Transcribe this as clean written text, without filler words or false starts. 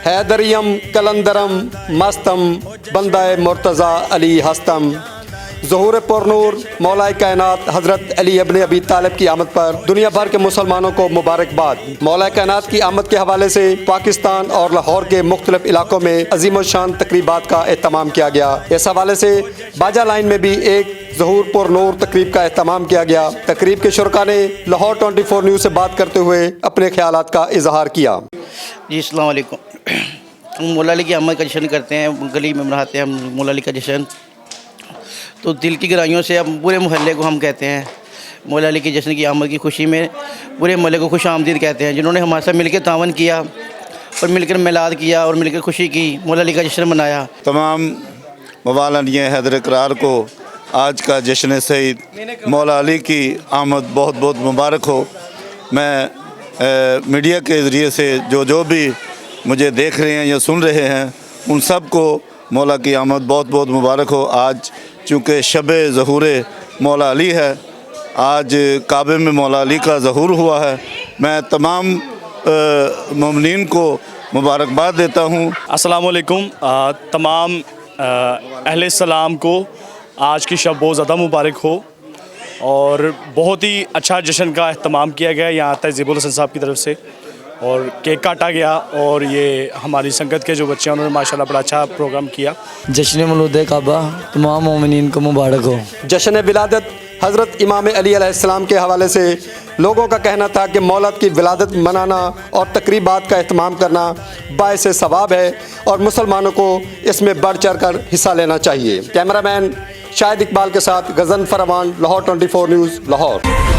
हैदरियम कलंदरम मस्तम बंदाए मुर्तज़ा अली हस्तम। ज़हूर पुरनूर मौलाए कायनात हज़रत अली इब्न अबी तालिब की आमद पर दुनिया भर के मुसलमानों को मुबारकबाद। मौलाए कायनात की आमद के हवाले से पाकिस्तान और लाहौर के मुख्तलिफ इलाकों में अजीम शान तकरीबात का एहतमाम किया गया। इस हवाले से बाजा लाइन में भी एक ज़हूर पुरनूर तकरीब का एहतमाम किया गया। तकरीब के शुरका ने लाहौर 24 न्यूज़ से बात करते हुए अपने ख्यालात का इजहार किया। जी अस्सलाम वालेकुम। हम मौला अली की आमद का जश्न करते हैं, गली में मनाते हैं हम मौला अली का जश्न। तो दिल की गहराइयों से अब पूरे मोहल्ले को हम कहते हैं मौला अली के जश्न की आमद की खुशी में पूरे मोहल्ले को खुश आमदीद कहते हैं, जिन्होंने हमारे साथ मिलकर तावन किया और मिलकर मिलाद किया और मिलकर खुशी की, मौला अली का जश्न मनाया। तमाम मवालिन हैदर इकरार को आज का जश्न सईद मौला अली की आमद बहुत बहुत मुबारक हो। मैं मीडिया के ज़रिए से जो भी मुझे देख रहे हैं या सुन रहे हैं उन सब को मौला की आमद बहुत बहुत मुबारक हो। आज चूँकि शब ज़हूर मौला अली है, आज काबे में मौला अली का ज़हूर हुआ है। मैं तमाम मोमिनीन को मुबारकबाद देता हूँ। अस्सलाम वालेकुम। तमाम अहले सलाम को आज की शब बहुत ज़्यादा मुबारक हो और बहुत ही अच्छा जश्न का अहतमाम किया गया यहाँ तहज़ीबुल हसन साहब की तरफ से, और केक काटा गया और ये हमारी संगत के जो बच्चे हैं उन्होंने माशाल्लाह बड़ा अच्छा प्रोग्राम किया। जश्न मौलूद काबा तमाम मोमिनीन को मुबारक हो। जश्न विलादत हज़रत इमाम अली अलैहिस्सलाम के हवाले से लोगों का कहना था कि मौलद की विलादत मनाना और तकरीबात का एहतमाम करना बाइस सवाब है और मुसलमानों को इसमें बढ़ चढ़ कर हिस्सा लेना चाहिए। कैमरामैन शाहिद इकबाल के साथ गज़न फरमान, लाहौर 24 न्यूज़, लाहौर।